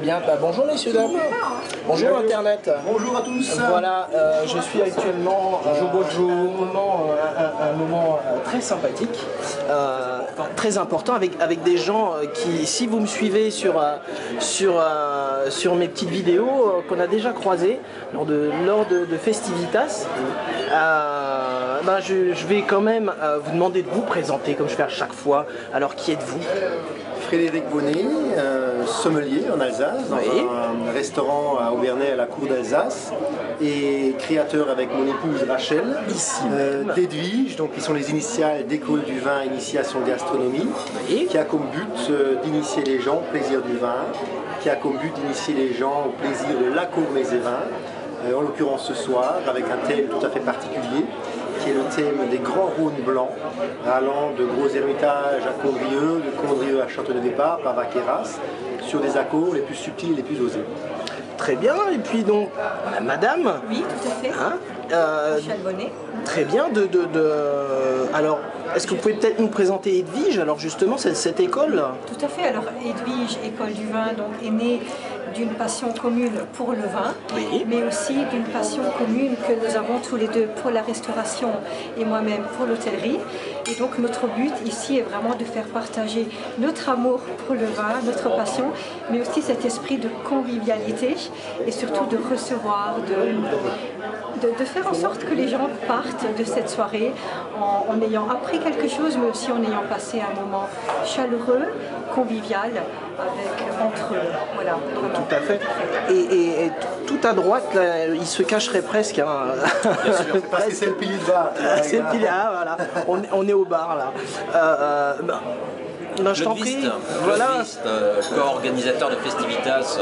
bien. Bonjour messieurs, dames. Bonjour Internet. Bonjour à tous. Voilà, je suis actuellement un moment très sympathique, très important avec des gens qui, si vous me suivez sur mes petites vidéos qu'on a déjà croisées lors de Festivitas, je vais quand même vous demander de vous présenter comme je fais à chaque fois. Alors qui êtes-vous? Frédéric Bonnet, sommelier en Alsace, dans un restaurant à Auvernay à la cour d'Alsace, et créateur avec mon épouse Rachel, d'Edwige, donc qui sont les initiales d'École du vin, initiation gastronomie, qui a comme but d'initier les gens au plaisir du vin, qui a comme but d'initier les gens au plaisir de la cour mets et vins, en l'occurrence ce soir, avec un thème tout à fait particulier, qui est le thème des grands Rhônes blancs, allant de Gros Hermitage à Condrieu, de Condrieu à Château-de-Départ, par Vaqueras, sur des accords les plus subtils et les plus osés. Très bien, et puis donc, madame. Oui, tout à fait. Rachel Bonnet. Très bien, alors, est-ce que vous pouvez peut-être nous présenter Edwige, alors justement, cette école? Tout à fait, alors Edwige, École du vin, donc, est née d'une passion commune pour le vin, mais aussi d'une passion commune que nous avons tous les deux pour la restauration et moi-même pour l'hôtellerie. Et donc notre but ici est vraiment de faire partager notre amour pour le vin, notre passion, mais aussi cet esprit de convivialité et surtout de recevoir, de faire en sorte que les gens partent de cette soirée en ayant appris quelque chose, mais aussi en ayant passé un moment chaleureux, convivial, entre eux. Voilà, tout à fait. Et tout à droite, là, il se cacherait presque. Bien sûr, parce que c'est le pilier de bar. C'est le pilier, voilà. On est au bar là. Je t'en prie. Voilà. Co-organisateur de Festivitas,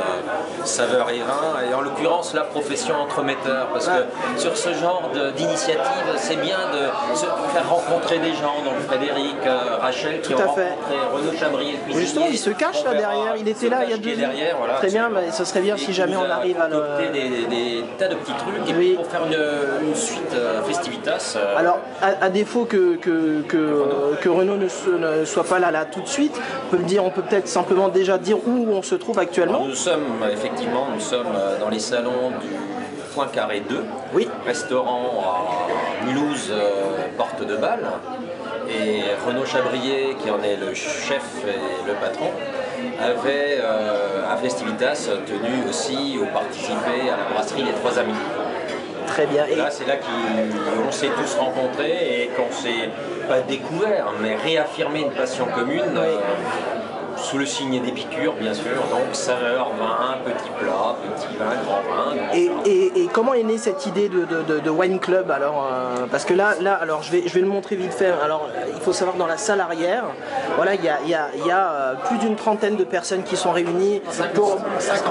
saveur et vin, et en l'occurrence la profession entremetteur, parce que sur ce genre d'initiative, c'est bien de se faire rencontrer des gens, donc Frédéric, Rachel, qui ont rencontré Renaud Chabrier, le cuisinier. Justement, il se cache là derrière, il était là il y a 2 ans. Voilà, très bien, mais ce serait bien si jamais on arrive à des tas de petits trucs, et puis pour faire une suite Festivitas. Alors, à défaut que Renaud ne soit pas là tout de suite, on peut peut-être simplement déjà dire où on se trouve actuellement. Alors, nous sommes dans les salons du Poincaré 2, restaurant à Mulhouse, porte de Bâle, et Renaud Chabrier, qui en est le chef et le patron, avait à Festivitas tenu aussi ou participé à la brasserie Les Trois Amis. Très bien. Et là, c'est là qu'on s'est tous rencontrés et qu'on s'est pas découvert, mais réaffirmé une passion commune. Sous le signe d'Épicure, bien sûr, donc saveur, vin, petit plat, petit vin, grand vin. Et comment est née cette idée de wine club alors parce que là, alors je vais le montrer vite fait. Alors, il faut savoir dans la salle arrière, voilà, il y a plus d'une trentaine de personnes qui sont réunies pour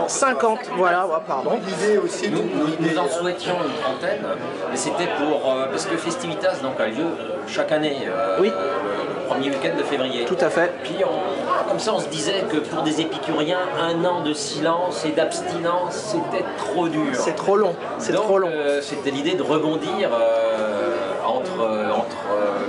50. Voilà, pardon. L'idée aussi, nous en souhaitions une trentaine, mais c'était parce que Festivitas donc a lieu chaque année. Le premier week-end de février. Tout à fait. Puis comme ça, on se disait que pour des épicuriens, un an de silence et d'abstinence, c'était trop dur. C'est trop long. Trop long. C'était l'idée de rebondir entre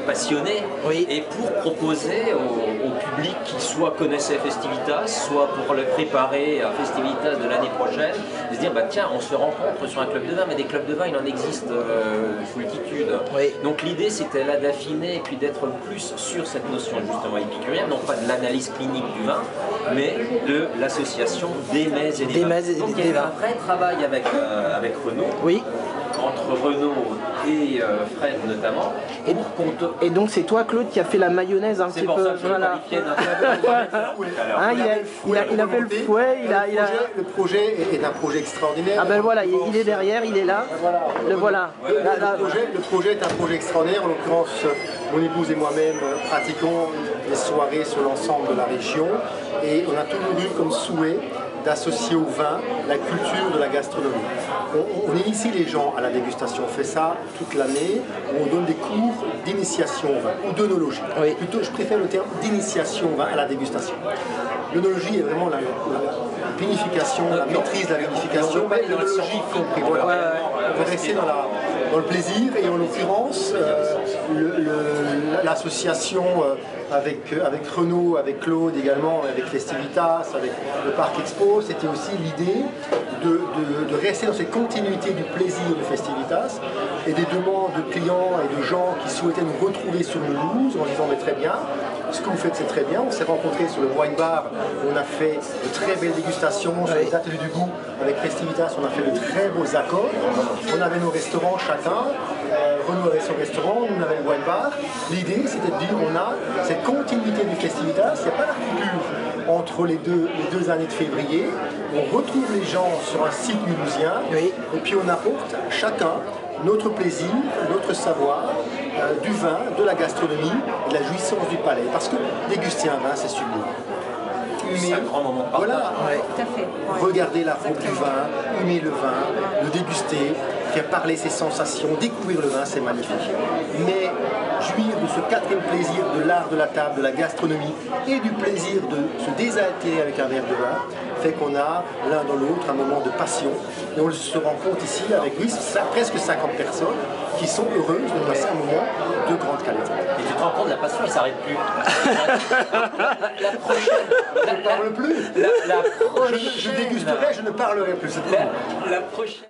passionnés et pour proposer au public qui soit connaissait Festivitas, soit pour le préparer à Festivitas de l'année prochaine, de se dire tiens, on se rencontre sur un club de vin, mais des clubs de vin, il en existe multitude. Donc l'idée, c'était là d'affiner et puis d'être plus sur cette notion justement épicurienne, non pas de l'analyse clinique du vin, mais de l'association des mets et des vins. Donc il y a eu un vrai travail avec Renaud. Entre Renaud et Fred notamment. Et donc c'est toi, Claude, qui a fait la mayonnaise un petit peu. C'est pour ça que il a fait le fouet. Le projet est un projet extraordinaire. Ah ben voilà, il est derrière, il est là. Le voilà. Le projet est un projet extraordinaire. En l'occurrence, mon épouse et moi-même pratiquons des soirées sur l'ensemble de la région. Et on a toujours eu comme souhait d'associer au vin la culture de la gastronomie. On initie les gens à la dégustation, on fait ça toute l'année, où on donne des cours d'initiation au vin, ou d'œnologie. Plutôt, je préfère le terme d'initiation au vin à la dégustation. L'œnologie est vraiment la vinification, la maîtrise de la vinification, mais l'œnologie compris. Voilà. On va rester dans le plaisir, et en l'occurrence, l'association avec Renaud, avec Claude également, avec Festivitas, avec le Parc Expo, c'était aussi l'idée de rester dans cette continuité du plaisir de Festivitas et des demandes de clients et de gens qui souhaitaient nous retrouver sur Mulhouse en disant mais très bien, ce que vous faites c'est très bien. On s'est rencontrés sur le wine bar où on a fait de très belles dégustations, sur les ateliers du goût avec Festivitas on a fait de très beaux accords. On avait nos restaurants chacun, Renaud avait son restaurant, nous on avait le wine bar. L'idée c'était de dire on a cette continuité du Festivitas, il n'y a pas la coupure entre les deux années de février. On retrouve les gens sur un site mulhousien et puis on apporte chacun notre plaisir, notre savoir, du vin, de la gastronomie, de la jouissance du palais. Parce que déguster un vin, c'est sublime. C'est un grand moment. Voilà. Tout à fait. Regarder la robe du vin, aimer le vin, le déguster, faire parler ses sensations, découvrir le vin, c'est magnifique. Mais jouir de ce quatrième plaisir de l'art de la table, de la gastronomie et du plaisir de se désaltérer avec un verre de vin, fait qu'on a l'un dans l'autre un moment de passion. Et on se rend compte ici avec presque 50 personnes qui sont heureuses de passer un moment de grande qualité. Et tu te rends compte, la passion, il ne s'arrête plus. La prochaine. Je ne parle plus. La prochaine. Je dégusterai, je ne parlerai plus. La prochaine.